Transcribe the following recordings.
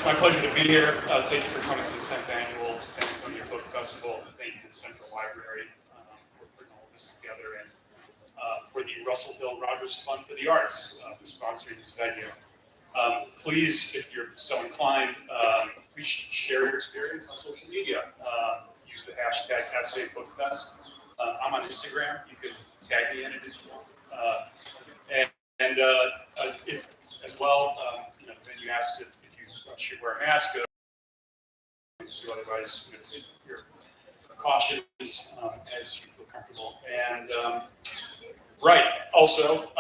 It's my pleasure to be here. Thank you for coming to the 10th Annual San Antonio Book Festival. Thank you to the Central Library for putting all this together, and for the Russell Hill Rogers Fund for the Arts for sponsoring this venue. Please, if you're so inclined, please share your experience on social media. Use the hashtag SABOOKFEST. I'm on Instagram. You can tag me in it if you want. If as well, then you asked if you should wear a mask. So otherwise, take your precautions as you feel comfortable. And right, also,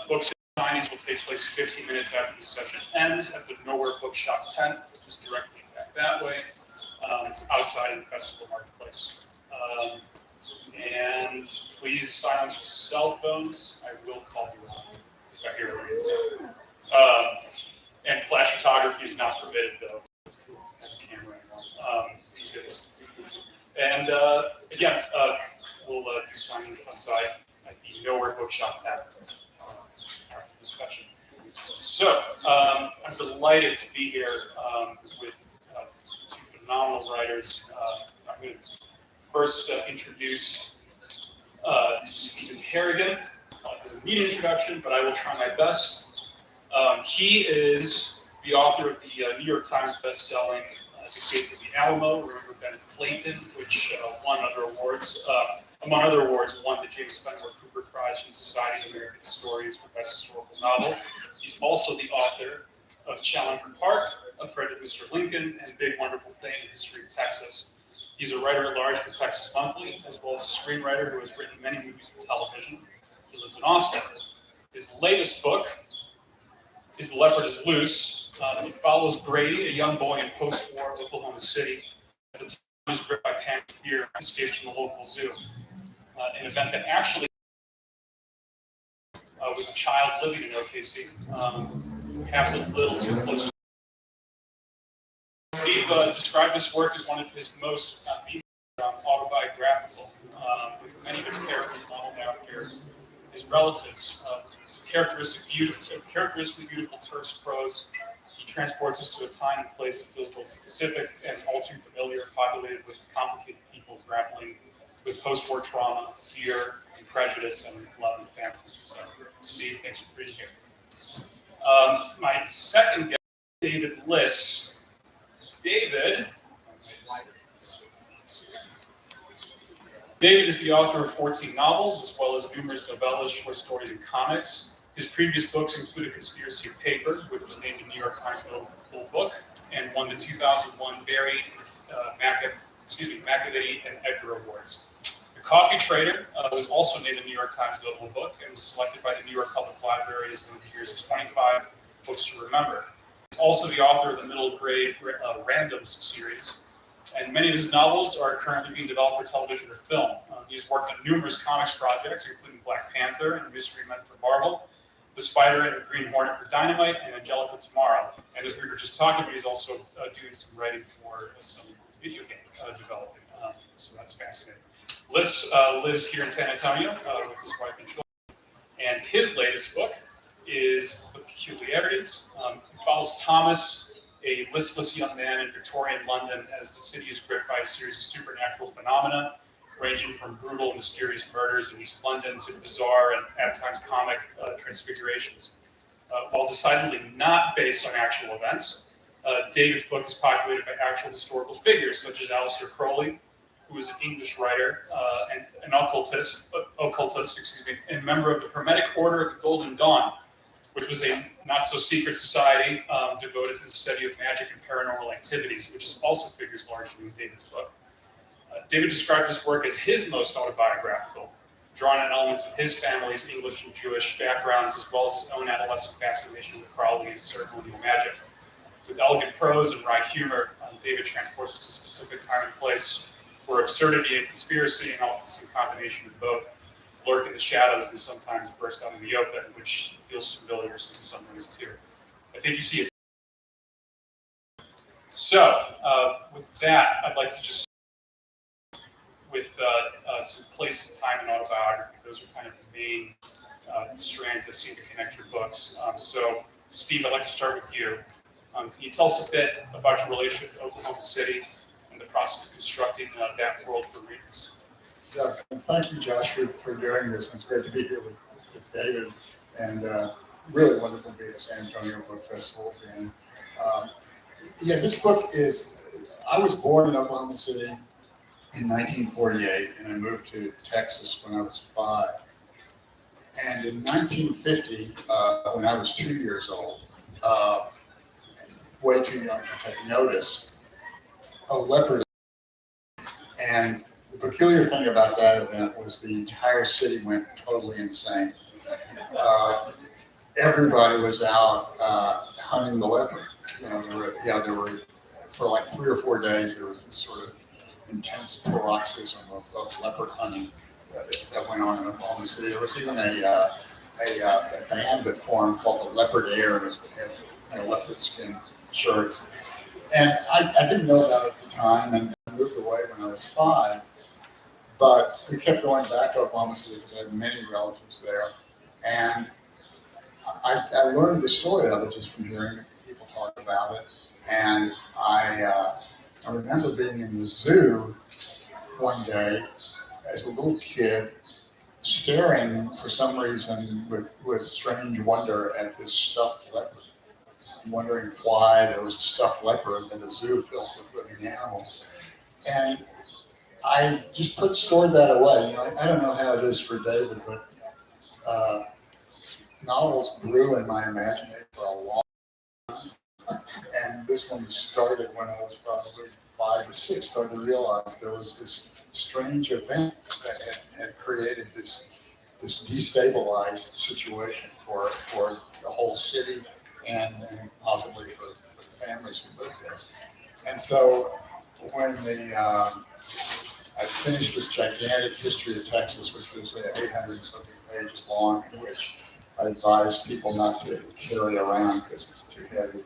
books and signings will take place 15 minutes after the session ends at the Nowhere Bookshop tent, which is directly back that way. It's outside in the festival marketplace. And please silence your cell phones. I will call you out if I hear a ring. And flash photography is not permitted, though. I have a camera anymore these days. And again, we'll do signings on site at the Nowhere Bookshop tab after this session. So I'm delighted to be here with two phenomenal writers. I'm going to first introduce Stephen Harrigan. This is a neat introduction, but I will try my best. He is the author of the New York Times best-selling The Gates of the Alamo, Remember Ben Clayton, which won other awards. Among other awards, won the James Fenimore Cooper Prize from the Society of American Historians for Best Historical Novel. He's also the author of Challenger Park, A Friend of Mr. Lincoln, and Big Wonderful Thing, The History of Texas. He's a writer at large for Texas Monthly, as well as a screenwriter who has written many movies and television. He lives in Austin. His latest book is Leopard is Loose. It follows Grady, a young boy in post-war Oklahoma City, at the time he was gripped by panic fear and escaped from the local zoo. An event that actually was a child living in OKC, perhaps a little too close to. Steve described this work as one of his most, if not the autobiographical, with many of its characters modeled after his relatives. Characteristically beautiful terse prose. He transports us to a time and place that feels both specific and all too familiar, populated with complicated people grappling with post-war trauma, fear, and prejudice, and love and family. So, Steve, thanks for being here. My second guest, David Liss. David is the author of 14 novels, as well as numerous novellas, short stories, and comics. His previous books include A Conspiracy of Paper, which was named a New York Times Notable Book, and won the 2001 Barry, McAvity, and Edgar Awards. The Coffee Trader was also named a New York Times Notable Book and was selected by the New York Public Library as one of the year's 25 books to remember. He's also the author of the middle grade Randoms series, and many of his novels are currently being developed for television or film. He's worked on numerous comics projects, including Black Panther and Mystery Men for Marvel, The Spider and Green Hornet for Dynamite, and Angelica Tomorrow. And as we were just talking about, he's also doing some writing for some video game development. So that's fascinating. Liss lives here in San Antonio with his wife and children. And his latest book is The Peculiarities. It follows Thomas, a listless young man in Victorian London, as the city is gripped by a series of supernatural phenomena, ranging from brutal, mysterious murders in East London to bizarre and at times comic transfigurations. While decidedly not based on actual events, David's book is populated by actual historical figures such as Aleister Crowley, who is an English writer and an occultist, and member of the Hermetic Order of the Golden Dawn, which was a not-so-secret society devoted to the study of magic and paranormal activities, which also figures largely in David's book. David described his work as his most autobiographical, drawing on elements of his family's English and Jewish backgrounds, as well as his own adolescent fascination with Crowley and ceremonial magic. With elegant prose and wry humor, David transports us to a specific time and place where absurdity and conspiracy, and often some combination of both, lurk in the shadows and sometimes burst out in the open, which feels familiar in some ways too. I think you see it. So, with that, I'd like to just with some place and time and autobiography. Those are kind of the main strands that seem to connect your books. So, Steve, I'd like to start with you. Can you tell us a bit about your relationship to Oklahoma City and the process of constructing that world for readers? Yeah, and thank you, Josh, for doing this. It's great to be here with David, and really wonderful to be at the San Antonio Book Festival again. Yeah, this book is, I was born in Oklahoma City in 1948, and I moved to Texas when I was 5. And in 1950, when I was 2 years old, way too young to take notice, a leopard. And the peculiar thing about that event was the entire city went totally insane. Everybody was out hunting the leopard. There were for like 3 or 4 days, there was this sort of intense paroxysm of leopard hunting that went on in Oklahoma City. There was even a band that formed called the Leopard Airs that had leopard skin shirts. And I didn't know about it at the time, and I moved away when I was 5. But we kept going back to Oklahoma City because I had many relatives there. And I learned the story of it just from hearing people talk about it. And I remember being in the zoo one day as a little kid, staring for some reason with strange wonder at this stuffed leopard, wondering why there was a stuffed leopard in a zoo filled with living animals. And I just stored that away. I don't know how it is for David, but novels grew in my imagination for a long time. And this one started when I was probably 5 or 6, started to realize there was this strange event that had created this destabilized situation for the whole city and possibly for the families who lived there. And so when I finished this gigantic history of Texas, which was 800 something pages long, in which I advised people not to carry around because it's too heavy.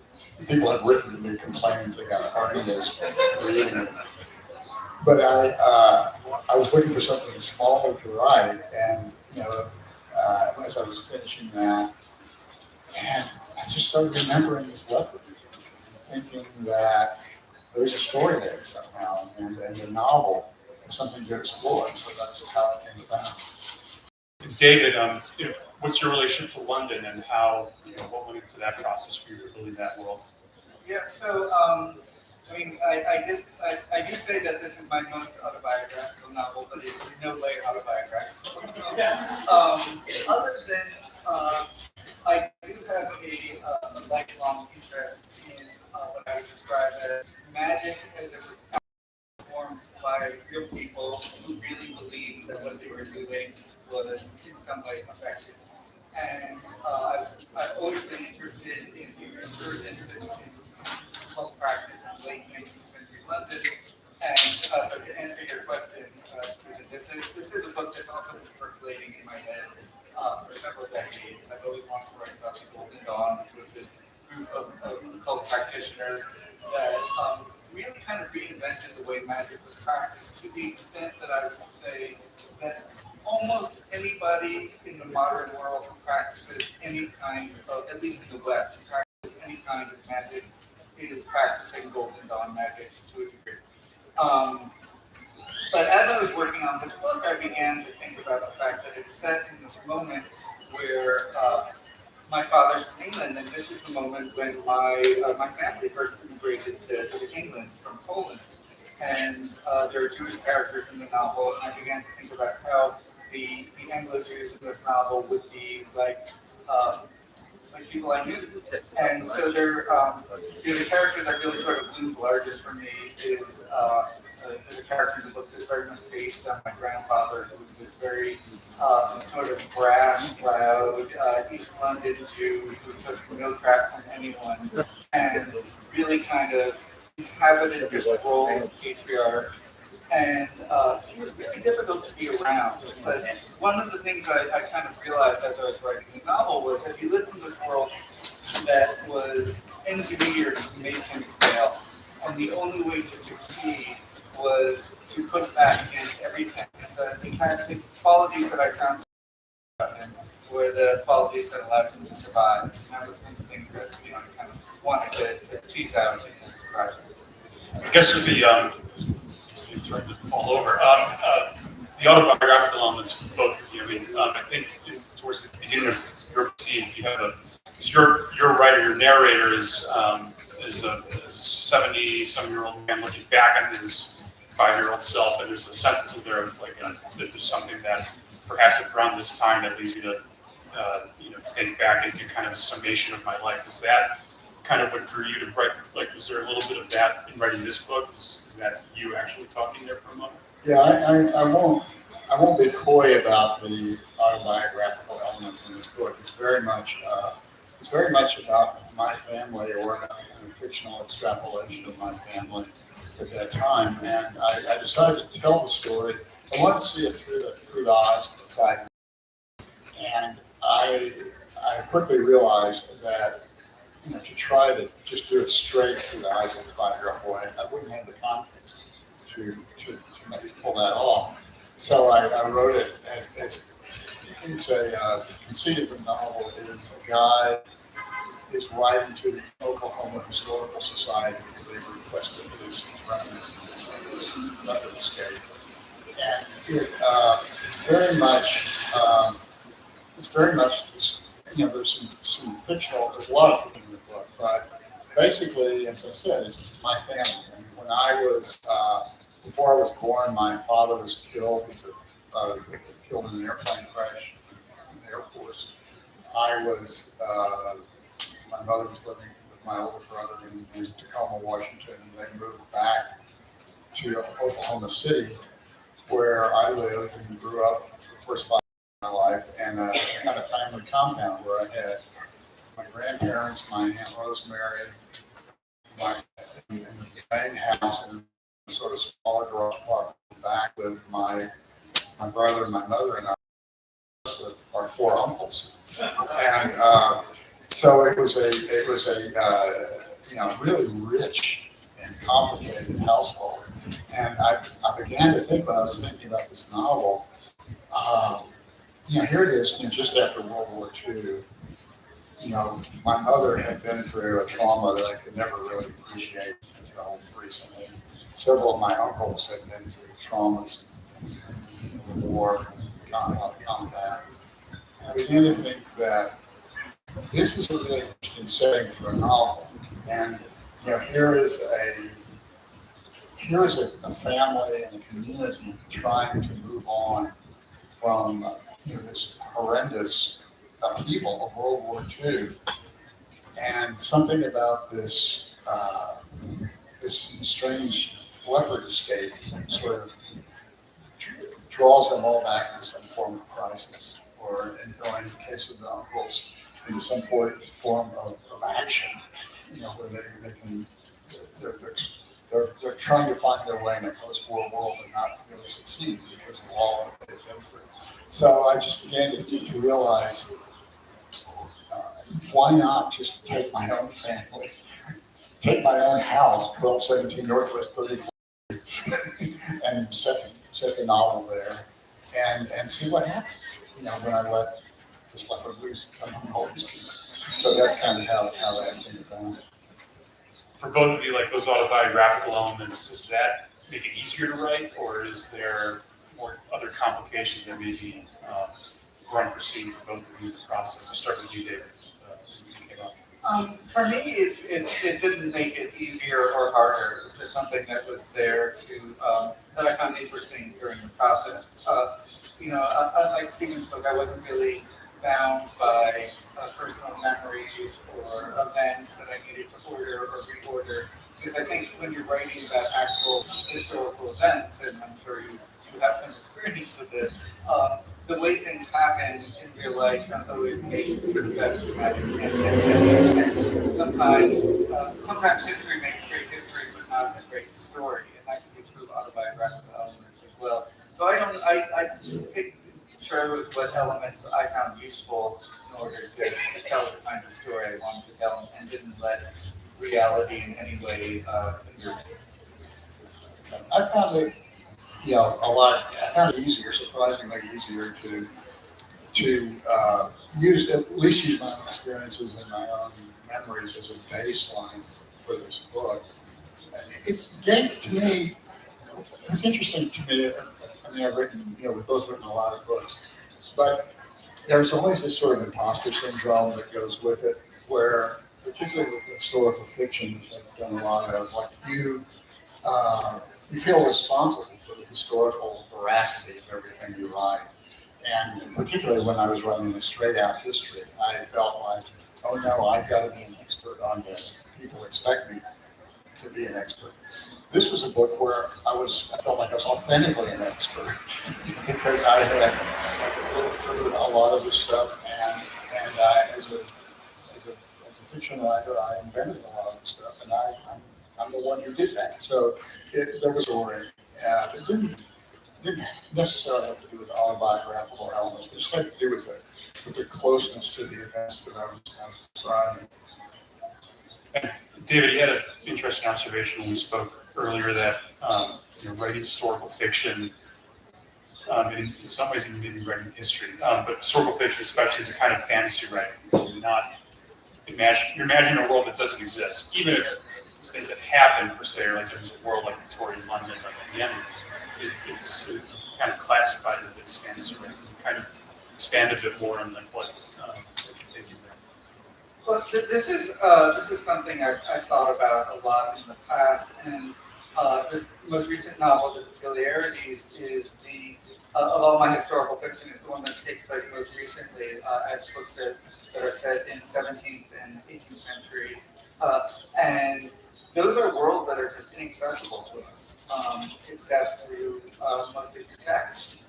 People had written to me complaining they got hernias from reading it. But I was looking for something smaller to write, and as I was finishing that, and I just started remembering this leopard, and thinking that there's a story there somehow, and a novel, and something to explore. And so that's how it came about. David, what's your relationship to London, and what went into that process for you for building that world? Yeah, so I do say that this is my most autobiographical novel, but it's in no way autobiographical. Other than I do have a lifelong interest in what I would describe as magic as it was performed by real people who really believed that what they were doing was in some way effective. And I've always been interested in the resurgence in cult practice in late 19th century London. And so to answer your question, Stephen, this is a book that's also been percolating in my head for several decades. I've always wanted to write about the Golden Dawn, which was this group of cult practitioners that really kind of reinvented the way magic was practiced, to the extent that I would say that almost anybody in the modern world who practices any kind of, at least in the West, who practices any kind of magic is practicing Golden Dawn magic to a degree. But as I was working on this book, I began to think about the fact that it's set in this moment where my father's from England, and this is the moment when my family first immigrated to England from Poland. And there are Jewish characters in the novel, and I began to think about how the Anglo-Jews in this novel would be like people I knew. And so the character that really sort of loomed largest for me is the character in the book that's very much based on my grandfather, who was this very sort of brash, loud East London Jew who took no crap from anyone and really kind of inhabited this role of patriarch. And he was really difficult to be around. But one of the things I kind of realized as I was writing the novel was that he lived in this world that was engineered to make him fail. And the only way to succeed was to push back against everything. The qualities that I found about him were the qualities that allowed him to survive. And that was one of the things that kind of wanted to tease out in this project. I guess with the Steve's trying to fall over. The autobiographical elements, both of you. I mean, I think towards the beginning of your Steve, you have your writer, your narrator is a 70-some-year-old man looking back on his 5-year-old self, and there's a sentence in there of like that there's something that perhaps around this time that leads me to think back and do kind of a summation of my life. Is that kind of what drew you to write? Like, was there a little bit of that in writing this book? Is that you actually talking there for a moment? Yeah, I won't be coy about the autobiographical elements in this book. It's very much about my family, or a fictional extrapolation of my family at that time. And I decided to tell the story. I wanted to see it through the eyes of a 5-year-old. And I quickly realized that, to try to just do it straight through the eyes of a 5-year-old boy, I wouldn't have the context to maybe pull that off. So I wrote it as it's a conceit of the novel is a guy is writing to the Oklahoma Historical Society because they've requested his reminiscences of his leopard escape, and it's very much this, there's some fictional, there's a lot of fiction in the book, but basically, as I said, it's my family. I mean, when I was before I was born, my father was killed in an airplane crash in the Air Force. My mother was living with my older brother in Tacoma, Washington. They moved back to Oklahoma City, where I lived and grew up for the first 5 years of my life, and a kind of family compound where I had my grandparents, my Aunt Rosemary, in the main house, and a sort of smaller garage apartment in the back lived my brother, my mother, and our 4 uncles. And so it was a really rich and complicated household. And I began to think, when I was thinking about this novel, here it is, just after World War II. My mother had been through a trauma that I could never really appreciate until recently. Several of my uncles had been through traumas in the war, combat. And I began to think that this is a really interesting setting for a novel. And here is a family and a community trying to move on from this horrendous upheaval of World War II, and something about this strange leopard escape sort of draws them all back into some form of crisis, or in the case of the uncles, into some form of action, where they're trying to find their way in a post-war world and not really succeed because of all that they've been through. So I just began to realize, why not just take my own family, take my own house, 1217 Northwest 34th, and set the novel there, and see what happens, when I let this leopard loose among all these people. So that's kind of how that came about. For both of you, like those autobiographical elements, does that make it easier to write, or is there more other complications that maybe were unforeseen for both of you in the process? I'll start with you, David. For me, it didn't make it easier or harder. It was just something that was there that I found interesting during the process. Unlike Stephen's book, I wasn't really bound by personal memories or events that I needed to order or reorder, because I think when you're writing about actual historical events, and I'm sure you have some experience with this, the way things happen in real life don't always make for the best dramatic tension. And sometimes history makes great history, but not a great story, and that can be true of autobiographical elements as well. So I chose what elements I found useful in order to tell the kind of story I wanted to tell, and didn't let reality in any way hinder me. I found it, I found it easier, surprisingly easier to at least use my own experiences and my own memories as a baseline for this book. It gave to me, it was interesting to me. I mean, I've written, we've both written a lot of books, but there's always this sort of imposter syndrome that goes with it, where, particularly with historical fiction, which I've done a lot of, like you feel responsible for the historical veracity of everything you write. And particularly when I was writing a straight out history, I felt like, oh no, I've got to be an expert on this. People expect me to be an expert. This was a book where I felt like I was authentically an expert because I had lived through a lot of this stuff, and as a fiction writer, I invented a lot of this stuff, and I'm the one who did that. So there was a worry. It didn't necessarily have to do with autobiographical elements, but just had to do with the closeness to the events that I was describing. David, you had an interesting observation when we spoke earlier that writing historical fiction, in some ways you may be writing history, but historical fiction especially is a kind of fantasy writing. You're imagining a world that doesn't exist, even if these things that happen per se, like there's a world like Victorian London, like at the end, it's kind of classified as fantasy writing. You kind of expand a bit more on like what you're thinking there. Well, this is something I've thought about a lot in the past, and this most recent novel, The Peculiarities, is of all my historical fiction, it's the one that takes place most recently. I have books that are set in 17th and 18th century, and those are worlds that are just inaccessible to us, except mostly through text.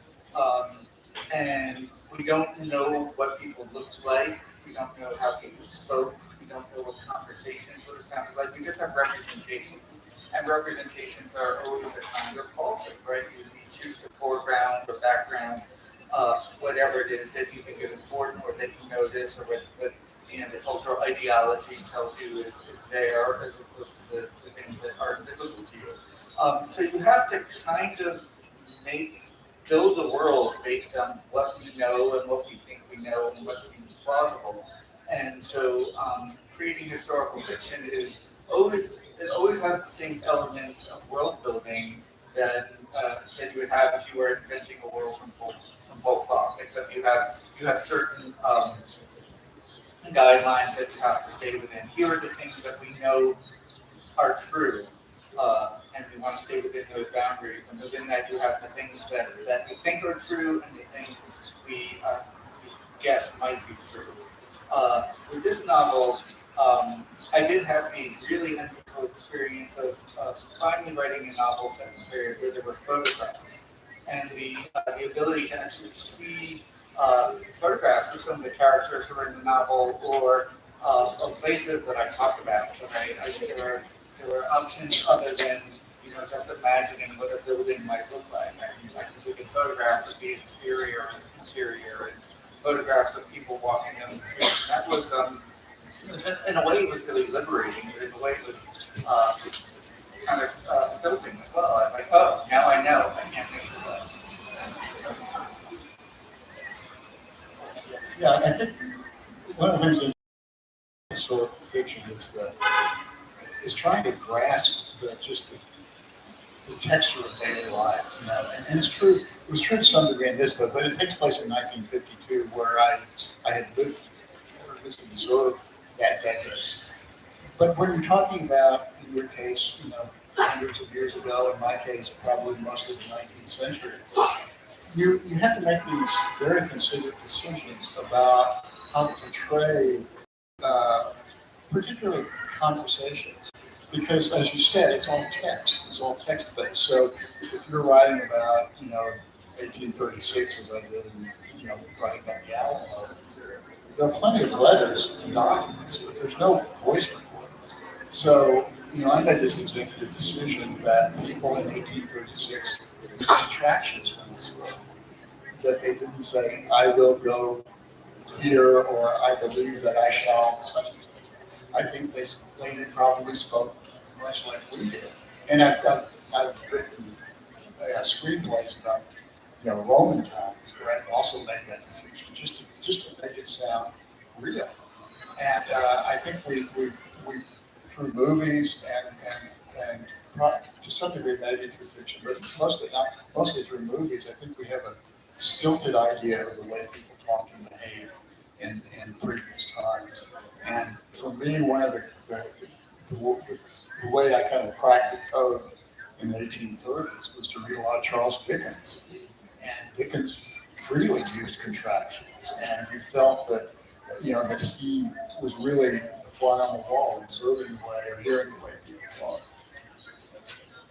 And we don't know what people looked like. We don't know how people spoke. We don't know what conversations would have sounded like. We just have representations. And representations are always a kind of falsehood, right? You choose to foreground or background whatever it is that you think is important or that you notice or what the cultural ideology tells you is there as opposed to the things that are invisible to you. So you have to kind of build the world based on what we know and what we think we know and what seems plausible. And so creating historical fiction always has the same elements of world building that you would have if you were inventing a world from whole cloth. Except you have certain guidelines that you have to stay within. Here are the things that we know are true. And we want to stay within those boundaries. And within that, you have the things that we think are true and the things we guess might be true. With this novel, I did have the really unusual experience of finally writing a novel set in a period where there were photographs and the ability to actually see photographs of some of the characters who are in the novel or places that I talk about. There were options other than just imagining what a building might look like. I can look at photographs of the exterior and interior, and photographs of people walking down the streets. And that was, in a way, it was really liberating, but in a way, it was kind of stilting as well. I was like, oh, now I know. I can't make this up. Yeah, I think one of the things in historical fiction is trying to grasp the texture of daily life, and it's true. It was true to some degree in this book, but it takes place in 1952, where I had lived, or at least observed that decade. But when you're talking about, in your case, hundreds of years ago, in my case, probably most of the 19th century, you have to make these very considered decisions about how to portray, particularly conversations. Because, as you said, it's all text. It's all text-based. So, if you're writing about, 1836, as I did, and writing about the Alamo, there are plenty of letters and documents, but there's no voice recordings. So, I made this executive decision that people in 1836 used contractions from this book. That they didn't say, "I will go here," or "I believe that I shall," such and such. I think they probably spoke much like we did. And I've written screenplays about Roman times where I've also made that decision just to make it sound real. And I think we through movies and to some degree maybe through fiction, but mostly through movies, I think we have a stilted idea of the way people talk and behave in previous times. And for me, one of the way I kind of cracked the code in the 1830s was to read a lot of Charles Dickens. And Dickens freely used contractions, and you felt that, that he was really the fly on the wall, observing the way or hearing the way people talk.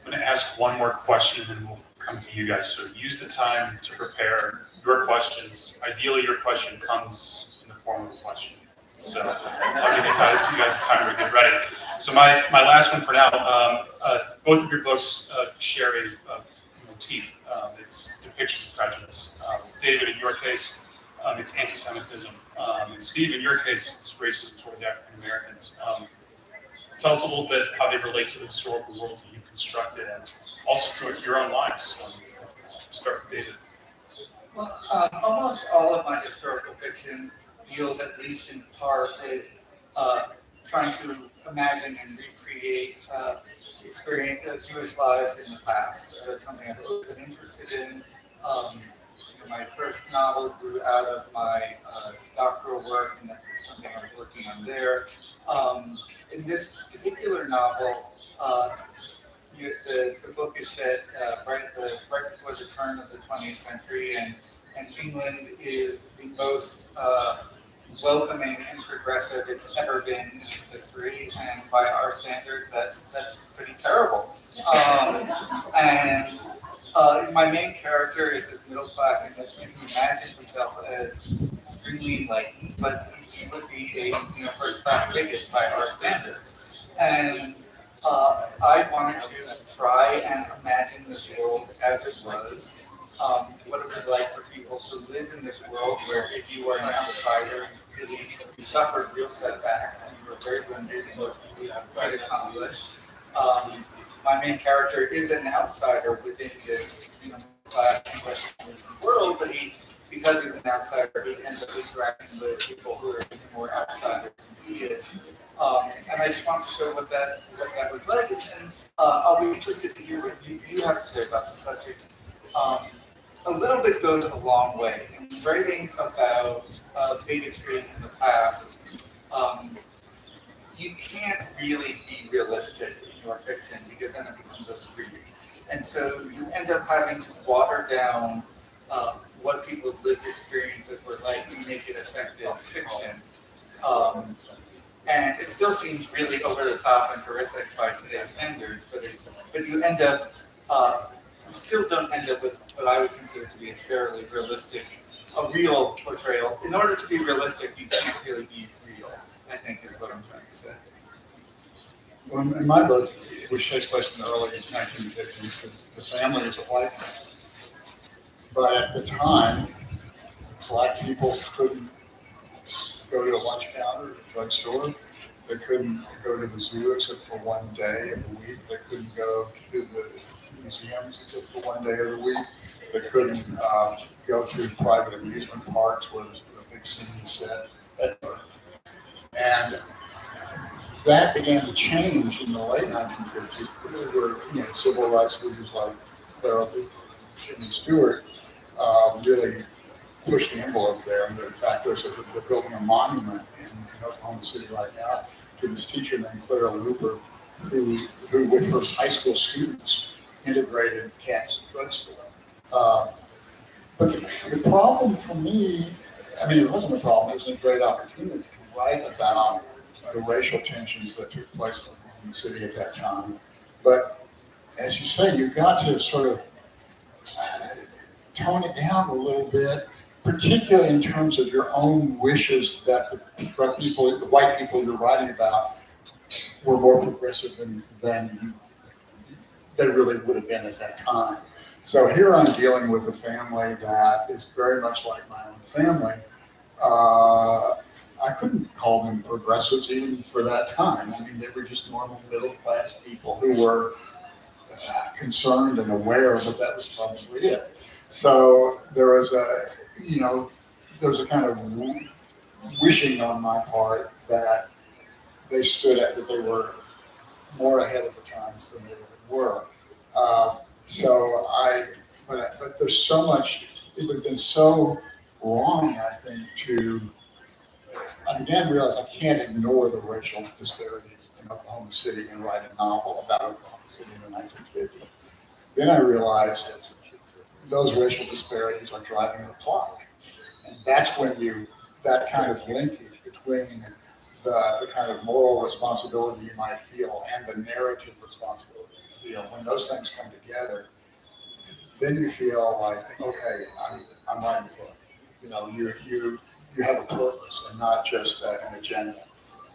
I'm going to ask one more question and then we'll come to you guys. So use the time to prepare your questions. Ideally, your question comes in the form of a question. So I'll give you guys time to get ready. So my last one for now, both of your books share a motif. It's depictions of prejudice. David, in your case, it's anti-Semitism. And Steve, in your case, it's racism towards African Americans. Tell us a little bit how they relate to the historical worlds that you've constructed and also to your own lives. Start with David. Well, almost all of my historical fiction deals, at least in part, with trying to imagine and recreate Jewish lives in the past. It's something I've always been interested in. My first novel grew out of my doctoral work, and that's something I was working on there. In this particular novel, the book is set right before the turn of the 20th century, and England is the most welcoming and progressive it's ever been in its history, and by our standards, that's pretty terrible. My main character is this middle-class Englishman who imagines himself as extremely enlightened, but he would be a first-class bigot by our standards. And I wanted to try and imagine this world as it was, what it was like for people to live in this world where if you were an outsider, you suffered real setbacks and you were very limited in what you could accomplish. My main character is an outsider within this class English world, but because he's an outsider, he ends up interacting with people who are even more outsiders than he is. And I just wanted to show what that was like, and I'll be interested to hear what you have to say about the subject. A little bit goes a long way. In writing about bigotry in the past, you can't really be realistic in your fiction because then it becomes a screed. And so you end up having to water down what people's lived experiences were like to make it effective fiction. And it still seems really over the top and horrific by today's standards, but you end up, you still don't end up with what I would consider to be a fairly realistic, a real portrayal. In order to be realistic, you can't really be real, I think is what I'm trying to say. Well, in my book, which takes place in the early 1950s, the family is a white family. But at the time, black people couldn't go to a lunch counter at a drugstore. They couldn't go to the zoo except for one day of the week. They couldn't go to the museums except for one day of the week. They couldn't go to private amusement parks where there's a big scene set. And that began to change in the late 1950s, where civil rights leaders like Clara Luper, Jimmy Stewart really pushed the envelope there. And in fact, they're building a monument in Oklahoma City right now to this teacher named Clara Luper, who with her high school students integrated Cat's drugstore. But the problem for me, it wasn't a problem, it was a great opportunity to write about the racial tensions that took place in the city at that time. But as you say, you've got to sort of tone it down a little bit, particularly in terms of your own wishes that the white people you're writing about were more progressive than they really would have been at that time. So here I'm dealing with a family that is very much like my own family. I couldn't call them progressives even for that time. They were just normal middle-class people who were concerned and aware, but that was probably it. So there was a kind of wishing on my part that that they were more ahead of the times than they were. But there's so much, it would have been so wrong, I think, I began to realize I can't ignore the racial disparities in Oklahoma City and write a novel about Oklahoma City in the 1950s. Then I realized that those racial disparities are driving the plot. And that's when that kind of linkage between the kind of moral responsibility you might feel and the narrative responsibility you feel, when those things come together, then you feel like, okay, I'm writing a book. You know, you have a purpose and not just an agenda.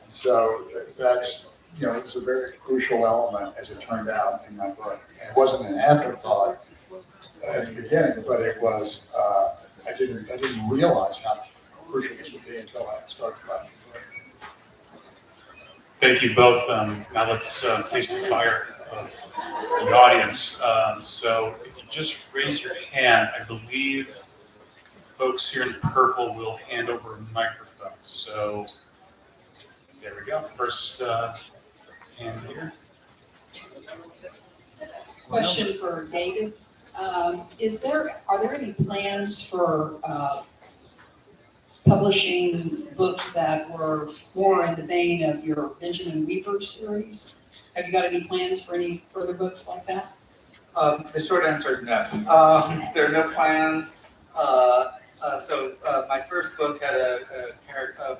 And so that's, it's a very crucial element, as it turned out, in my book. And it wasn't an afterthought at the beginning, but it was, I didn't realize how crucial this would be until I started writing the book. Thank you both. Now let's face the fire of the audience. So if you just raise your hand, I believe folks here in purple will hand over a microphone. So there we go. First hand here. Question for David. Are there any plans for publishing books that were more in the vein of your Benjamin Weaver series? Have you got any plans for any further books like that? The short answer is no. There are no plans. My first book had a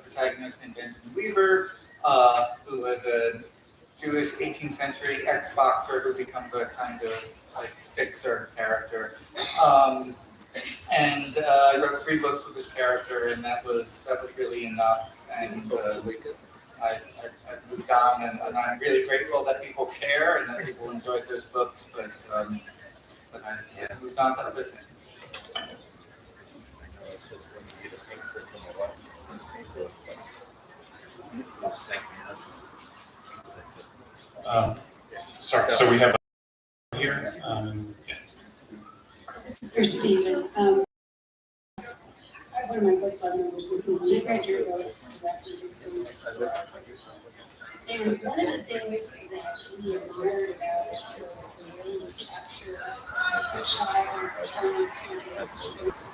protagonist named Benjamin Weaver, who was a Jewish 18th century ex-boxer who becomes a kind of like fixer character. I wrote 3 books with this character, and that was really enough. And I've moved on, and I'm really grateful that people care and that people enjoyed those books. But I've moved on to other things. Sorry, so we have here. This is for Stephen. I have one of my book club members with me. We read your book, and one of the things that we admired about it was the way you capture a child trying to get a sense of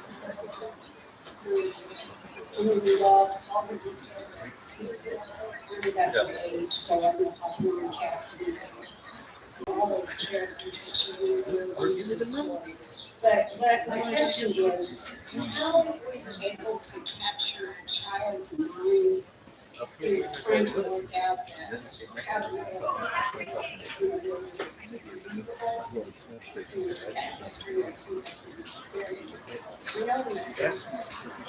we loved all the details of really got your age, so I know how Lauren Cassidy, all those characters that you really into the story. But my question is, how were you able to capture a child's mind in trying to work out how to make something really believable in that history that seems like very difficult? We know that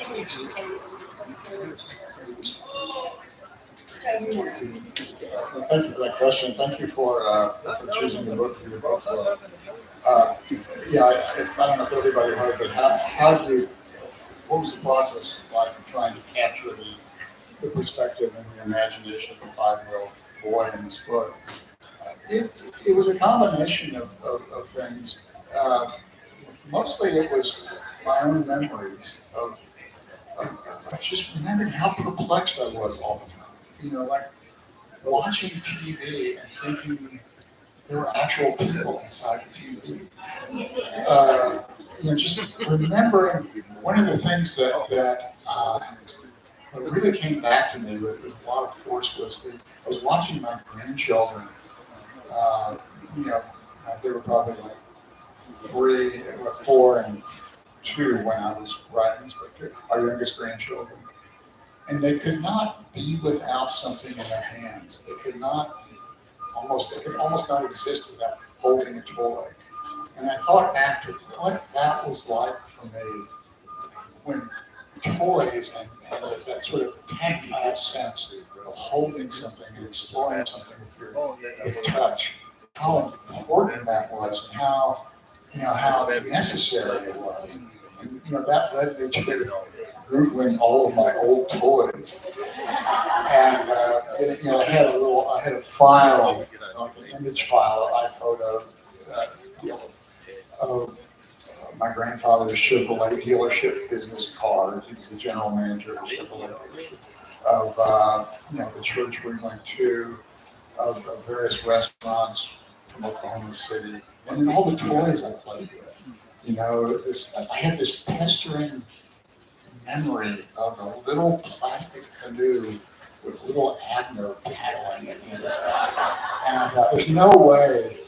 image is saying observed. Well, thank you for that question. Thank you for choosing the book for your book club. I don't know if everybody heard, but what was the process like of trying to capture the perspective and the imagination of a 5-year-old boy in this book? It was a combination of things. Mostly it was my own memories of just remembering how perplexed I was all the time. Like watching TV and thinking there were actual people inside the TV. Just remembering one of the things that really came back to me with a lot of force was I was watching my grandchildren. They were probably like 4 and 2 when I was writing this book, our youngest grandchildren. And they could not be without something in their hands. They could almost not exist without holding a toy. And I thought back to what that was like for me when toys and that sort of tactile sense of holding something and exploring something with touch, how important that was and how necessary it was. And that led me to Googling all of my old toys, and I had a file, like an image file, iPhoto, of my grandfather's Chevrolet dealership business card. He was the general manager of a Chevrolet dealership. Of the church we went to, of various restaurants from Oklahoma City, and then all the toys I played with. I had this pestering memory of a little plastic canoe with little Abner paddling it in the sky. And I thought, there's no way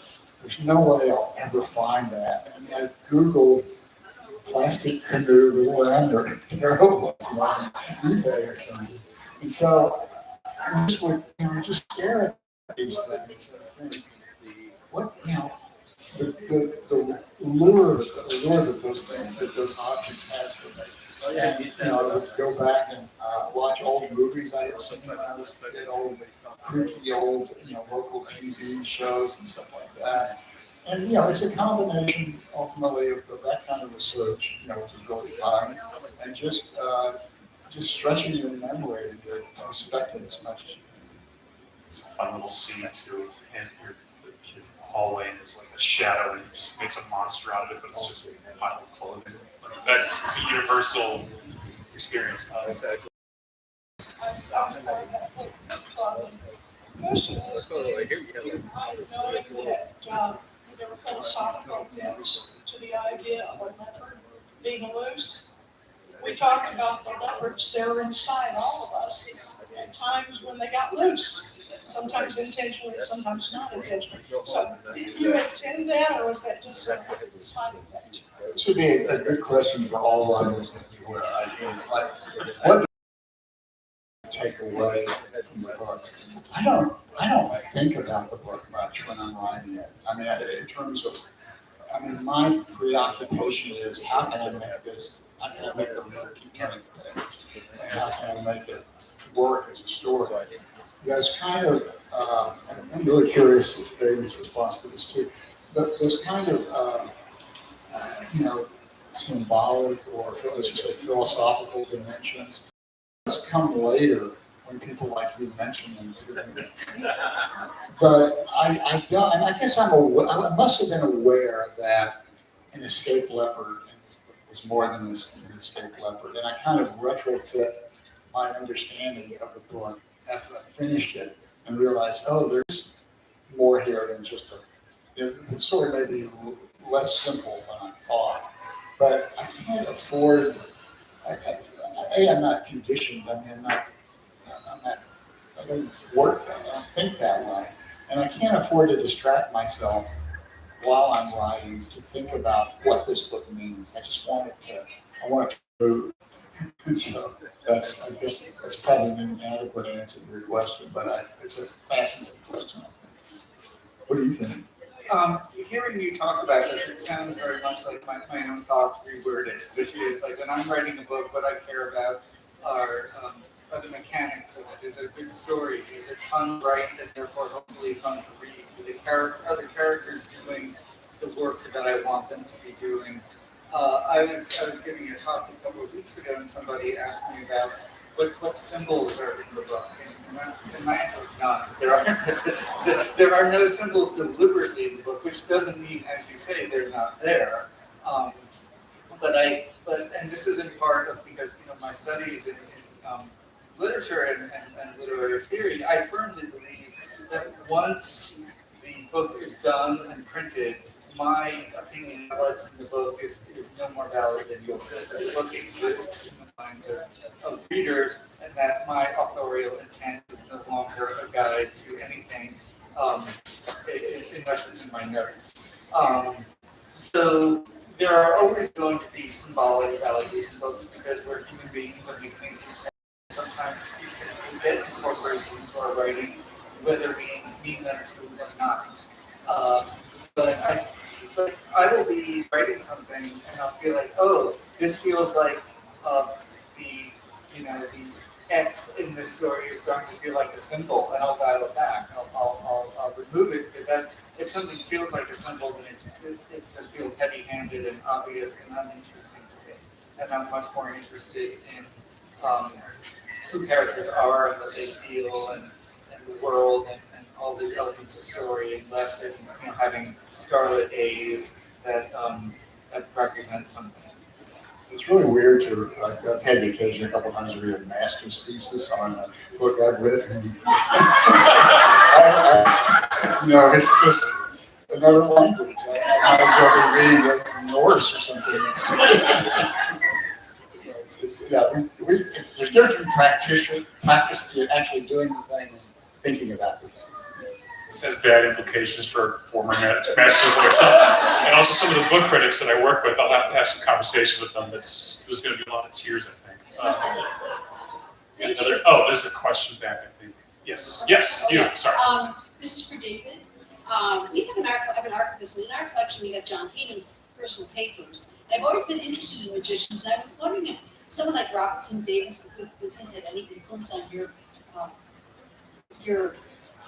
I'll ever find that. And I Googled plastic canoe, little Abner, there it was on eBay or something. And so I just would, just stare at these things and think, what, the lure that those objects had for me. And I would go back and watch old movies I had seen when I was a kid, old creaky old local TV shows and stuff like that. And it's a combination ultimately of that kind of research, which is really fun, and just stretching your memory to respect it as much as you can. It's a fun little scene too of him, the kids in the hallway, and there's like a shadow, and he just makes a monster out of it, but it's just a pile of clothing. That's the universal experience. Question is, I know that there were philosophical depths to the idea of a leopard being loose. We talked about the leopards, they're inside all of us at times when they got loose, sometimes intentionally, sometimes not intentionally. So did you intend that, or was that just a side effect? This would be a good question for all writers everywhere, I think. Like, what do you take away from the book? I don't think about the book much when I'm writing it. I mean, in terms of, my preoccupation is how can I make the reader keep turning the page, and how can I make it work as a story? There's kind of, I'm really curious of David's response to this too. There's kind of, symbolic or let's just say philosophical dimensions. It's come later when people like you mention them to me. But I don't, and I guess I must have been aware that an escaped leopard was more than an escaped leopard. And I kind of retrofit my understanding of the book after I finished it and realized, oh, there's more here than just the story may be less simple than I thought, but I can't afford. I'm not conditioned. I don't work that. I don't think that way, and I can't afford to distract myself while I'm writing to think about what this book means. I want it to move. And so I guess that's probably an inadequate answer to your question, but it's a fascinating question, I think. What do you think? Hearing you talk about this, it sounds very much like my own thoughts reworded, which is like when I'm writing a book, what I care about are the mechanics of it. Is it a good story? Is it fun to write and therefore hopefully fun to read? Are the characters doing the work that I want them to be doing? I was giving a talk a couple of weeks ago, and somebody asked me about what symbols are in the book, and my answer was none. There are no symbols deliberately in the book, which doesn't mean, as you say, they're not there. And this is in part of because my studies in literature and literary theory. I firmly believe that once the book is done and printed, my opinion of what's in the book is no more valid than yours. That the book exists in the minds of readers, and that my authorial intent is no longer a guide to anything, unless it's in my notes. So there are always going to be symbolic values in books because we're human beings and we think things. Sometimes these things can get incorporated into our writing, whether we mean them to or not. But I will be writing something and I'll feel like, oh, this feels like the X in this story is starting to feel like a symbol, and I'll dial it back. I'll remove it because if something feels like a symbol, then it just feels heavy-handed and obvious and uninteresting to me. And I'm much more interested in who characters are and what they feel and the world and all these elements of story, and less in having scarlet A's that that represent something. It's really weird to, I've had the occasion a couple times to read a master's thesis on a book I've written. It's just another language. I might as well be reading it in Norse or something. There's difference between practice, actually doing the thing and thinking about the thing. This has bad implications for former masters like myself, and also some of the book critics that I work with. I'll have to have some conversation with them. There's going to be a lot of tears, I think. There's a question back, I think. Yes, you. Sorry. This is for David. We have an archivist, and in our collection we have John Hayden's personal papers. I've always been interested in magicians, and I was wondering if someone like Robertson Davis, the Fifth Business, had any influence on your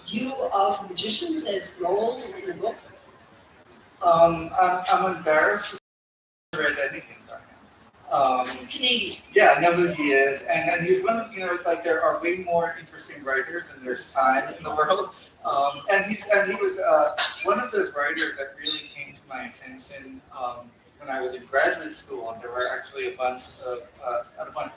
view of magicians as roles in the book? I'm embarrassed to read anything about him. He's Canadian. Yeah, I know who he is, and he's one of, there are way more interesting writers and there's time in the world. And he was one of those writers that really came to my attention when I was in graduate school, and there were actually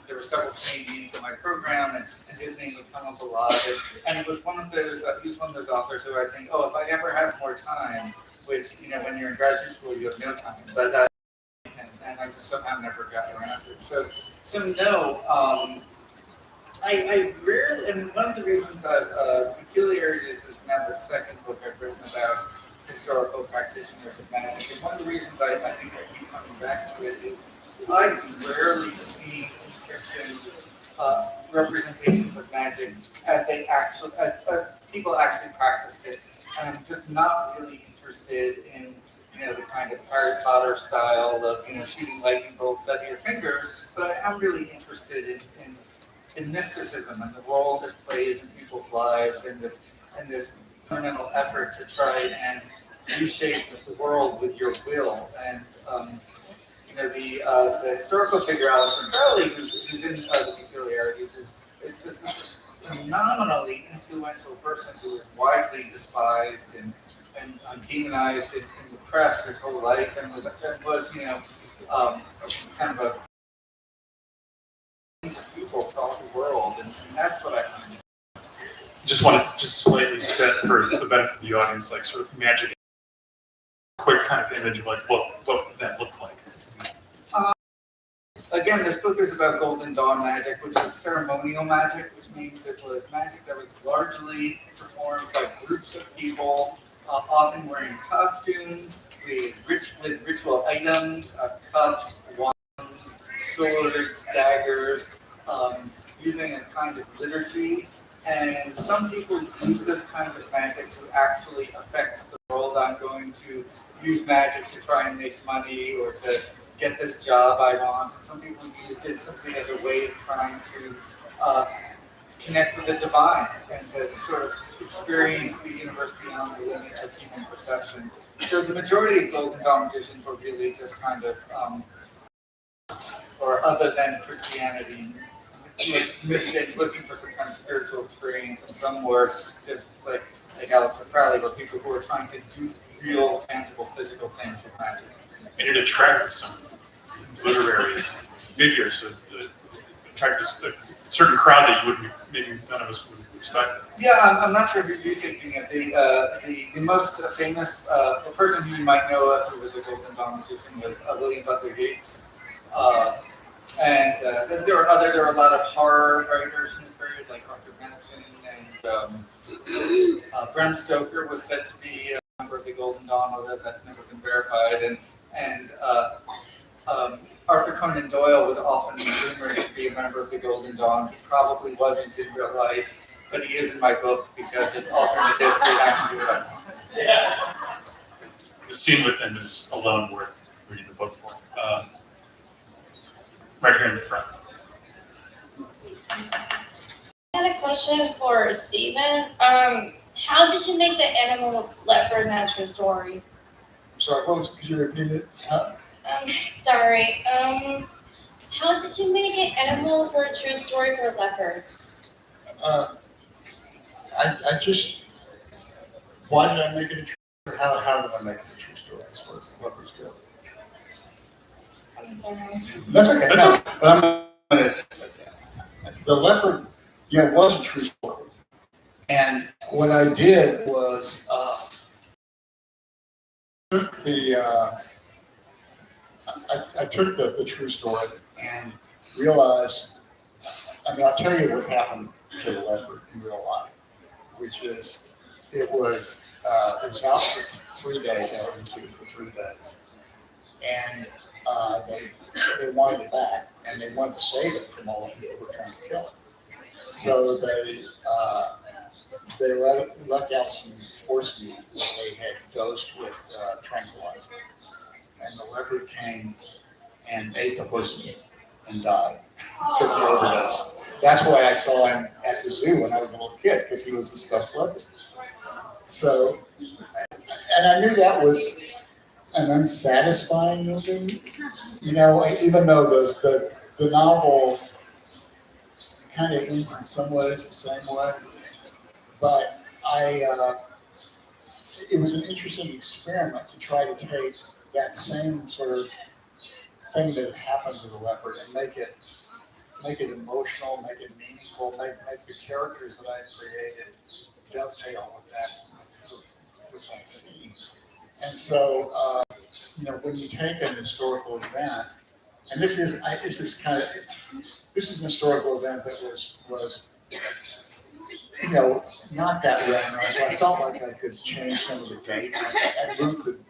there were several Canadians in my program, and his name would come up a lot. And it was one of those, he was one of those authors who I think, if I ever have more time, which, when you're in graduate school, you have no time, but and I just somehow never got around to it. So no, I rarely, and one of the reasons Peculiarities is now the second book I've written about historical practitioners of magic, and one of the reasons I think I keep coming back to it is I've rarely seen in fiction representations of magic as people actually practiced it, and I'm just not really interested in the kind of Harry Potter style of shooting lightning bolts out of your fingers, but I am really interested in mysticism and the role it plays in people's lives, and this fundamental effort to try and reshape the world with your will. And the historical figure Aleister Crowley, who's in the Peculiarities, is this phenomenally influential person who is widely despised and demonized in the press his whole life, and was kind of a people saw the world, and that's what I find. Just want to slightly spit for the benefit of the audience, like sort of magic, quick kind of image of like what would that look like? Again, this book is about Golden Dawn magic, which was ceremonial magic, which means it was magic that was largely performed by groups of people, often wearing costumes, with ritual items, cups, wands, swords, daggers, using a kind of liturgy. And some people use this kind of magic to actually affect the world. I'm going to use magic to try and make money or to get this job I want. And some people used it simply as a way of trying to connect with the divine and to sort of experience the universe beyond the limits of human perception. So the majority of Golden Dawn magicians were really just kind of, or other than Christianity, like mystics looking for some kind of spiritual experience, and some were just like Aleister Crowley, were people who were trying to do real, tangible, physical things with magic. And it attracted some literary figures. It attracted a certain crowd that maybe none of us would expect. Yeah, I'm not sure who you're thinking of. The most famous, the person who you might know of who was a Golden Dawn magician was William Butler Yeats. And then there were a lot of horror writers in the period, like Arthur Benson, and Bram Stoker was said to be a member of the Golden Dawn, although that's never been verified. And Arthur Conan Doyle was often rumored to be a member of the Golden Dawn. He probably wasn't in real life, but he is in my book because it's alternate history and I can do it. Yeah. The scene with him is alone worth reading the book for. Right here in the front. I had a question for Stephen. How did you make the animal leopard natural story? Sorry, could you repeat it? Sorry. How did you make an animal for a true story for leopards? Why did I make it a true story? How did I make it a true story as far as the leopards go? I'm sorry, I was- That's okay. That's No, but the leopard, was a true story. And what I did was I took the true story and realized. I mean, I'll tell you what happened to the leopard in real life, which is it was out for 3 days, out in the zoo for 3 days, and they wanted it back, and they wanted to save it from all the people who were trying to kill it. So they left out some horse meat that they had dosed with tranquilizer, and the leopard came and ate the horse meat and died because he overdosed. That's why I saw him at the zoo when I was a little kid, because he was a stuffed leopard. So, and I knew that was an unsatisfying ending, even though the novel kind of ends in some ways the same way. But it was an interesting experiment to try to take that same sort of thing that had happened to the leopard and make it emotional, make it meaningful, make the characters that I created dovetail with that scene. And so, when you take an historical event, and this is an historical event that was not that well known. So I felt like I could change some of the dates. I moved it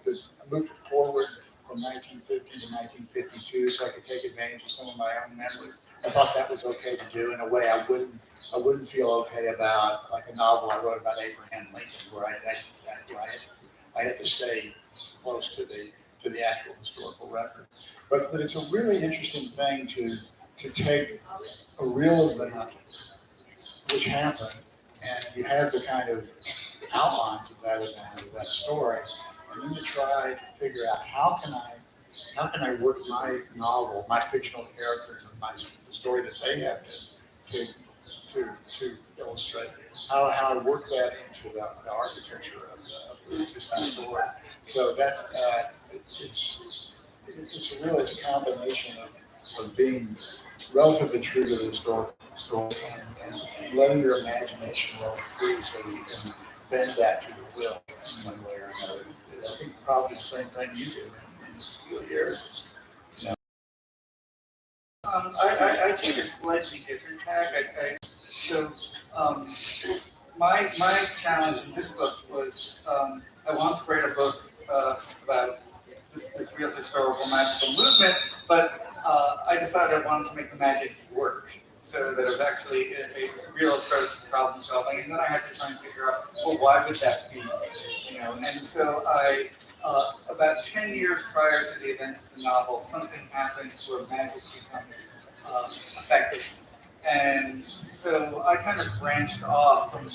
forward from 1950 to 1952, so I could take advantage of some of my own memories. I thought that was okay to do in a way I wouldn't feel okay about, like a novel I wrote about Abraham Lincoln, where I had to stay close to the actual historical record. But it's a really interesting thing to take a real event which happened, and you have the kind of outlines of that event, of that story, and then to try to figure out how can I work my novel, my fictional characters, and the story that they have to illustrate, how I work that into the architecture of the existing story. So that's it's a combination of being relatively true to the historical story and letting your imagination roam free so you can bend that to the will in one way or another. I think probably the same thing you do in Peculiarities. I take a slightly different tack. My challenge in this book was I wanted to write a book about this real historical magical movement, but I decided I wanted to make the magic work, so that it was actually a real approach to problem solving. And then I had to try and figure out, well, why would that be? And so I, about 10 years prior to the events of the novel, something happened where magic became effective. And so I kind of branched off from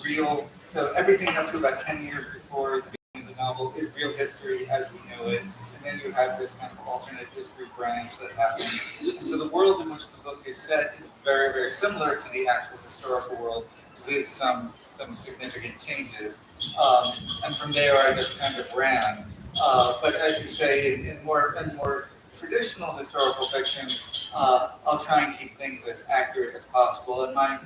so everything up to about 10 years before the beginning of the novel is real history as we know it. And then you have this kind of alternate history branch that happens. And so the world in which the book is set is very, very similar to the actual historical world, with some significant changes. And from there I just kind of ran. But as you say, in more traditional historical fiction, I'll try and keep things as accurate as possible. And my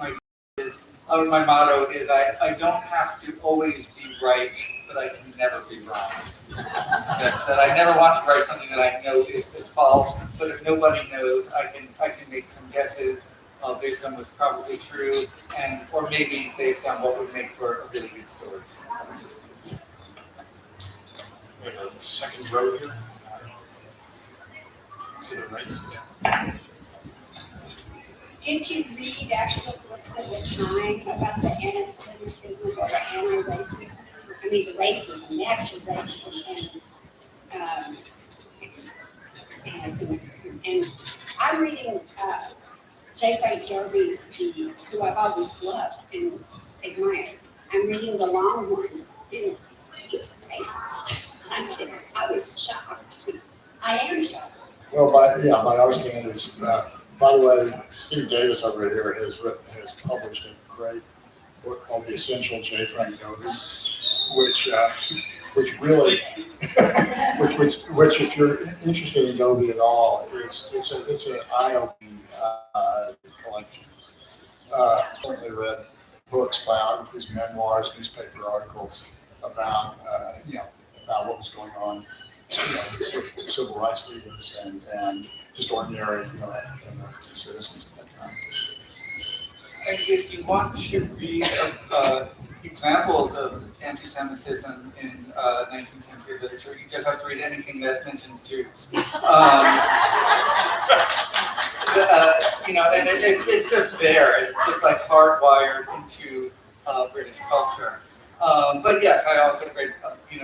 motto is I don't have to always be right, but I can never be wrong. that I never want to write something that I know is false, but if nobody knows, I can make some guesses based on what's probably true, or maybe based on what would make for a really good story. We have a second row here. To the right. Yeah. Did you read actual books at the time about the anti-Semitism or the anti-racism? I mean, the racism, the actual racism and anti-Semitism. And I'm reading J. Frank Derby's, who I've always loved and admired. I'm reading The Long Ones, and he's racist. I was shocked. I am shocked. Well, by our standards. By the way, Steve Davis over here has published a great book called The Essential J. Frank Derby, which really, which if you're interested in Dobie at all, it's an eye-opening collection. Certainly read books, biographies, memoirs, newspaper articles about about what was going on, with civil rights leaders and just ordinary African American citizens at that time. And if you want to read examples of anti-Semitism in 19th century literature, you just have to read anything that mentions Jews. And it's just there. It's just like hardwired into British culture. But yes, I also read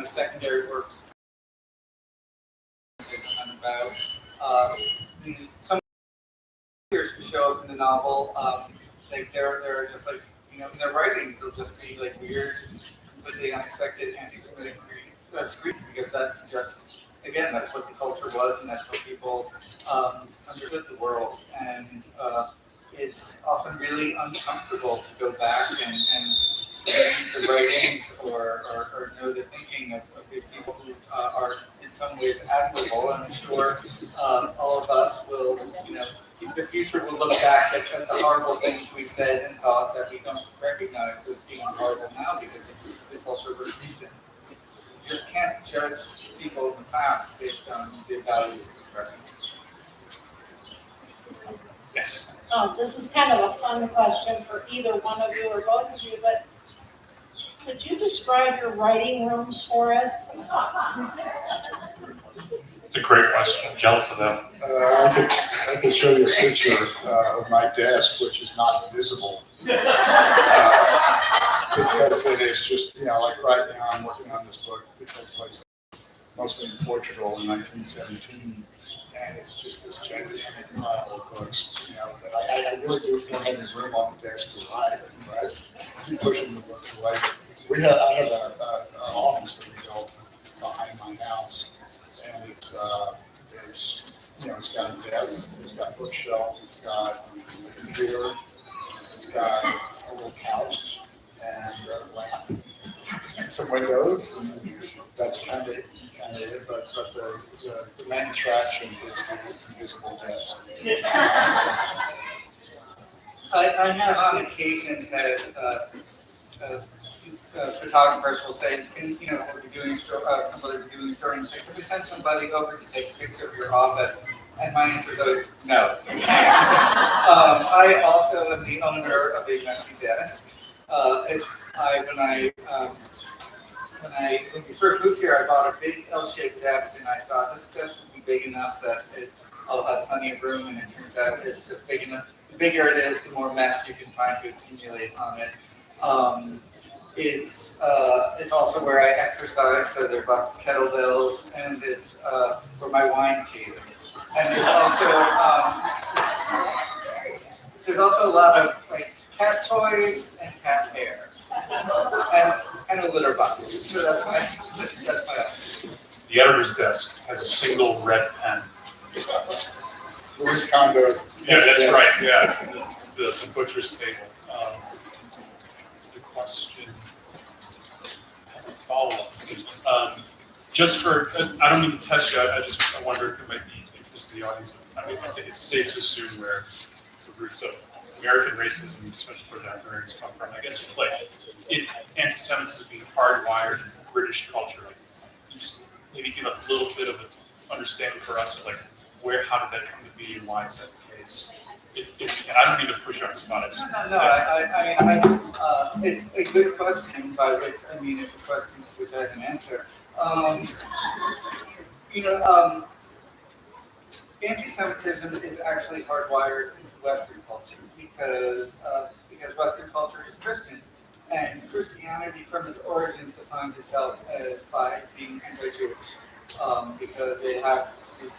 secondary works about some characters who show up in the novel. Like they're just like in their writings they'll just be like weird, completely unexpected anti-Semitic screech, because that's just, again, that's what the culture was, and that's what people understood the world. And it's often really uncomfortable to go back and to read the writings or know the thinking of these people who are in some ways admirable. I'm sure all of us will, the future will look back at the horrible things we said and thought that we don't recognize as being horrible now because it's the culture we're steeped in. You just can't judge people in the past based on the values of the present. Yes. This is kind of a fun question for either one of you or both of you, but could you describe your writing rooms for us? It's a great question. I'm jealous of that. I could show you a picture of my desk, which is not visible, because it is just, like right now I'm working on this book that took place mostly in Portugal in 1917, and it's just this gigantic pile of books, that I really don't have any room on the desk to write, but I keep pushing the books away. I have an office that we built behind my house, and it's got a desk, it's got bookshelves, it's got a computer, it's got a little couch and a lamp and some windows, and that's kind of it. But the main attraction is the invisible desk. I have on occasion had photographers will say, we'll be doing somebody will be doing a story and say, can we send somebody over to take a picture of your office? And my answer is always, no, you can't. I also am the owner of a messy desk. When we first moved here, I bought a big L-shaped desk, and I thought this desk would be big enough that I'll have plenty of room, and it turns out it's just big enough. The bigger it is, the more mess you can find to accumulate on it. It's also where I exercise, so there's lots of kettlebells, and it's where my wine cave is. And there's also a lot of like cat toys and cat hair, and a litter box. So that's my office. The editor's desk has a single red pen. Louis Condo's. Yeah, that's right. Yeah, it's the butcher's table. The question. I have a follow-up. Just for, I don't mean to test you. I wonder if it might be interest to the audience. I think it's safe to assume where the roots of American racism, especially towards African Americans, come from. I guess anti-Semitism being hardwired in British culture. Like, you just maybe give a little bit of an understanding for us of like how did that come to be and why is that the case? If you can, I don't need to push you on the spot. It's a good question, but it's a question to which I can answer. Anti-Semitism is actually hardwired into Western culture because Western culture is Christian, and Christianity from its origins defines itself as by being anti-Jewish, because they have these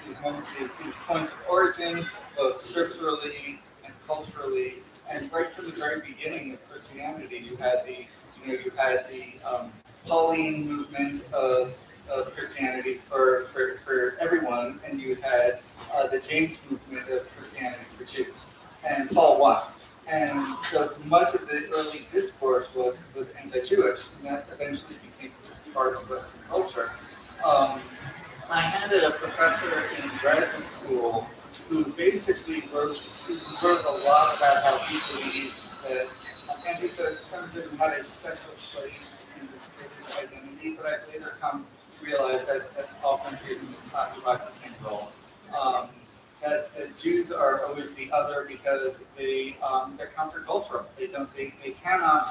points of origin, both scripturally and culturally, and right from the very beginning of Christianity, you had the Pauline movement of Christianity for everyone, and you had the James movement of Christianity for Jews, and Paul won. And so much of the early discourse was anti-Jewish, and that eventually became just part of Western culture. I had a professor in graduate school who basically wrote a lot about how he believes that anti-Semitism had a special place in the British identity, but I've later come to realize that all countries occupies the same role. That Jews are always the other because they're countercultural. They cannot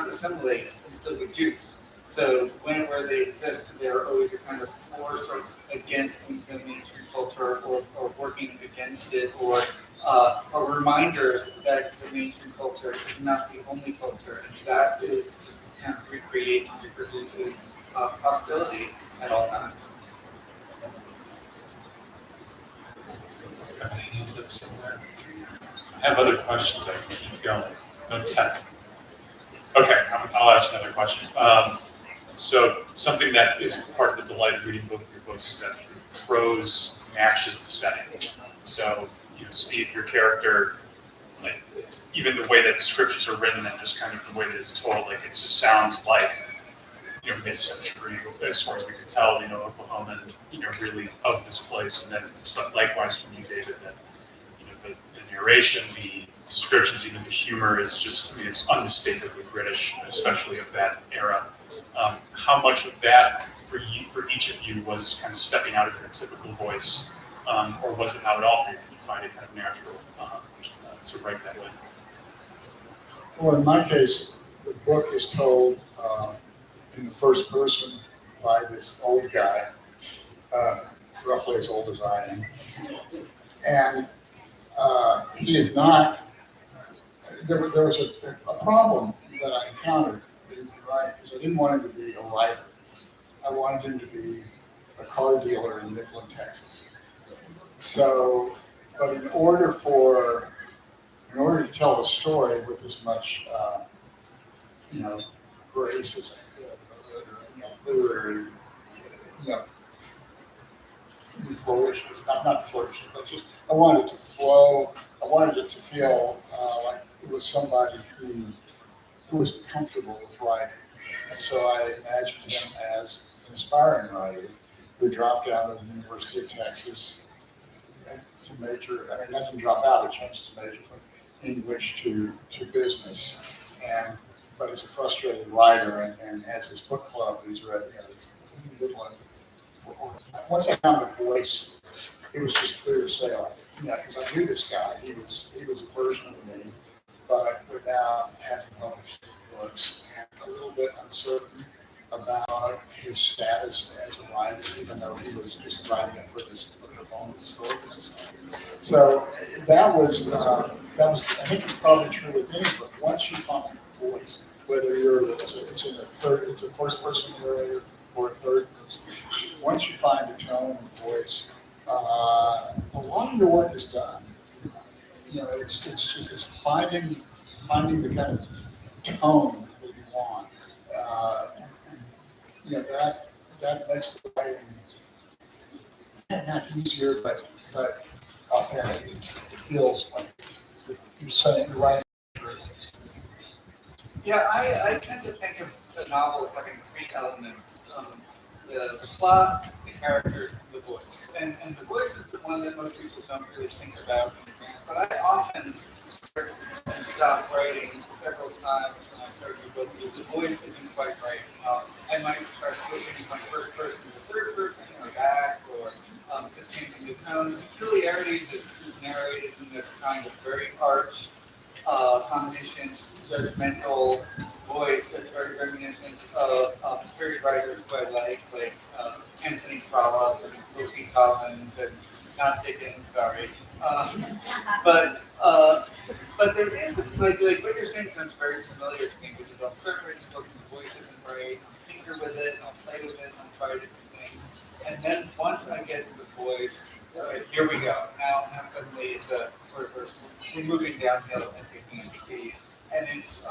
assimilate and still be Jews. So where they exist, they're always a kind of force or against the mainstream culture, or working against it, or reminders that the mainstream culture is not the only culture, and that is just kind of recreates and reproduces hostility at all times. I have other questions. I can keep going. Don't tell. Okay, I'll ask another question. So something that is part of the delight of reading both of your books is that the prose matches the setting. So, Steve, your character, like even the way that descriptions are written and just kind of the way that it's told, like it just sounds like mid-century, as far as we could tell, Oklahoma, and really of this place. And then likewise from you, David, that the narration, the descriptions, even the humor is just, it's unmistakably British, especially of that era. How much of that for each of you was kind of stepping out of your typical voice, or was it not at all for you? Did you find it kind of natural to write that way? Well, in my case, the book is told in the first person by this old guy, roughly as old as I am. And he is not, there was a problem that I encountered in writing, because I didn't want him to be a writer. I wanted him to be a car dealer in Midland, Texas. So, but in order to tell the story with as much, grace as I could, or literary, flourishes, not flourishes, but just, I wanted it to flow. I wanted it to feel like it was somebody who was comfortable with writing. And so I imagined him as an aspiring writer who dropped out of the University of Texas to major, I didn't drop out, I changed his major from English to business. But he's a frustrated writer and has this book club that he's read, it's once I found the voice, it was just clear sailing, because I knew this guy. He was a version of me, but without having published his books, and a little bit uncertain about his status as a writer, even though he was just writing it for the Oklahoma Historical Society. So that was I think it's probably true with any book. Once you find a voice, whether it's a first person narrator or a third person, once you find a tone and voice, a lot of your work is done. It's finding the kind of tone that you want, and that makes the writing not easier, but authentic. It feels like you're saying the right. Yeah, I tend to think of the novel as having three elements: the plot, the characters, and the voice. And the voice is the one that most people don't really think about. But I often start and stop writing several times when I start a book because the voice isn't quite right. I might start switching from first person to third person, or back, or just changing the tone. Peculiarities is narrated in this kind of very arch, omniscient, judgmental voice that's very reminiscent of period writers who I like Anthony Trollope and Wilkie Collins, and not Dickens, sorry. But there is this, like what you're saying sounds very familiar to me, which is I'll start writing a book and the voice isn't right, I'll tinker with it, I'll play with it, I'll try different things. And then once I get the voice, right, here we go. Now suddenly we're moving downhill and picking up speed. And it's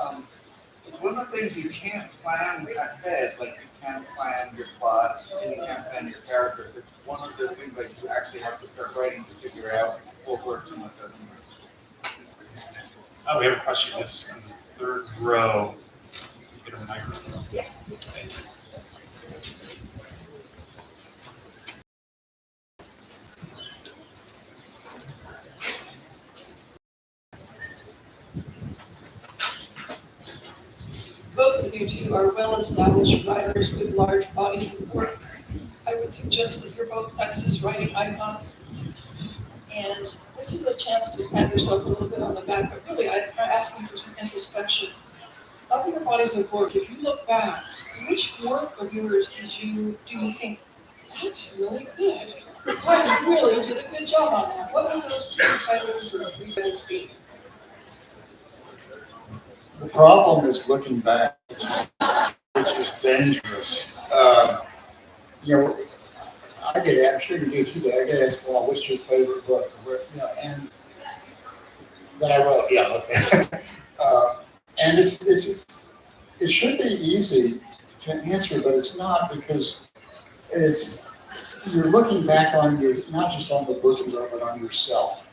one of the things you can't plan ahead, like you can't plan your plot and you can't plan your characters. It's one of those things like you actually have to start writing to figure out what works and what doesn't work. Oh, we have a question, yes, in the third row. Get a microphone. Yeah. Thank you. Both of you two are well-established writers with large bodies of work. I would suggest that you're both Texas writing icons. And this is a chance to pat yourself a little bit on the back, but really I'm asking for some introspection. Of your bodies of work, if you look back, which work of yours do you think, that's really good? I really did a good job on that. What would those 2 titles or 3 titles be? The problem is looking back, which is dangerous. You know, I'm sure you do too, but I get asked a lot, what's your favorite book? And that I wrote, yeah, okay. And it should be easy to answer, but it's not, because you're looking back on not just on the book you wrote, but on yourself.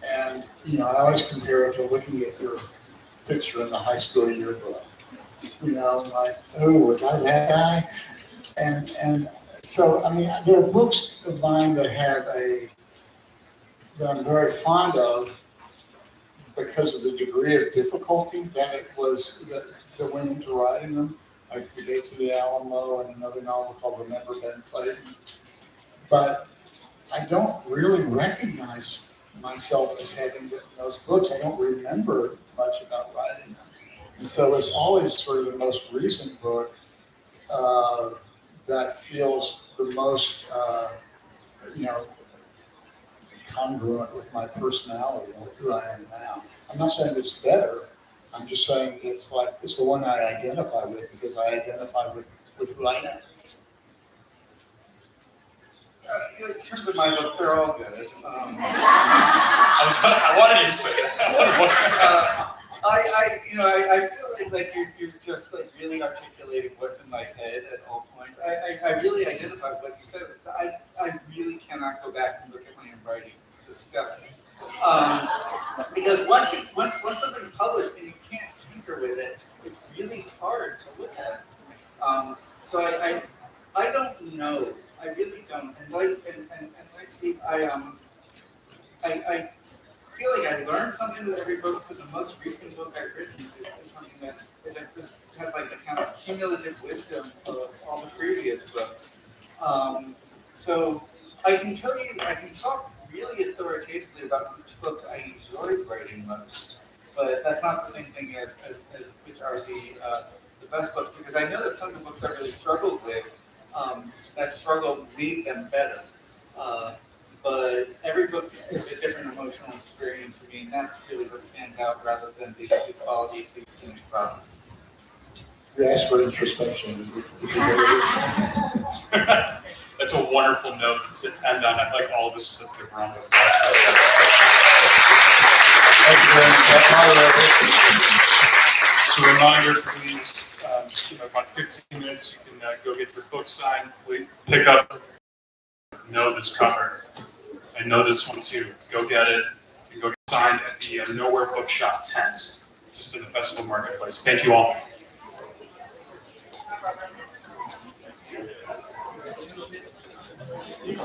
And, I always compare it to looking at your picture in the high school yearbook. Like, oh, was I that guy? And so, there are books of mine that I'm very fond of because of the degree of difficulty that went into writing them, like The Gates of the Alamo and another novel called Remember Ben Clayton. But I don't really recognize myself as having written those books. I don't remember much about writing them. And so it's always sort of the most recent book that feels the most, congruent with my personality and with who I am now. I'm not saying it's better. I'm just saying it's the one I identify with because I identify with who I am. In terms of my books, they're all good. I wanted you to say that. I feel like you're just like really articulating what's in my head at all points. I really identify with what you said. So I really cannot go back and look at my own writing. It's disgusting. Because once something's published and you can't tinker with it, it's really hard to look at. So I don't know. I really don't. And like Steve, I feel like I learned something with every book. So the most recent book I've written is something that has like the kind of cumulative wisdom of all the previous books. So I can talk really authoritatively about which books I enjoyed writing most, but that's not the same thing as which are the best books, because I know that some of the books I really struggled with, that struggle made them better. But every book is a different emotional experience for me, and that's really what stands out rather than the quality of the finished product. You asked for introspection. That's a wonderful note to end on. I'd like all of us to give a round of applause for that. So reminder, please, about 15 minutes, you can go get your book signed. Please pick up, know this cover. I know this one too. Go get it and go get it signed at the Nowhere Bookshop tent, just in the festival marketplace. Thank you all. You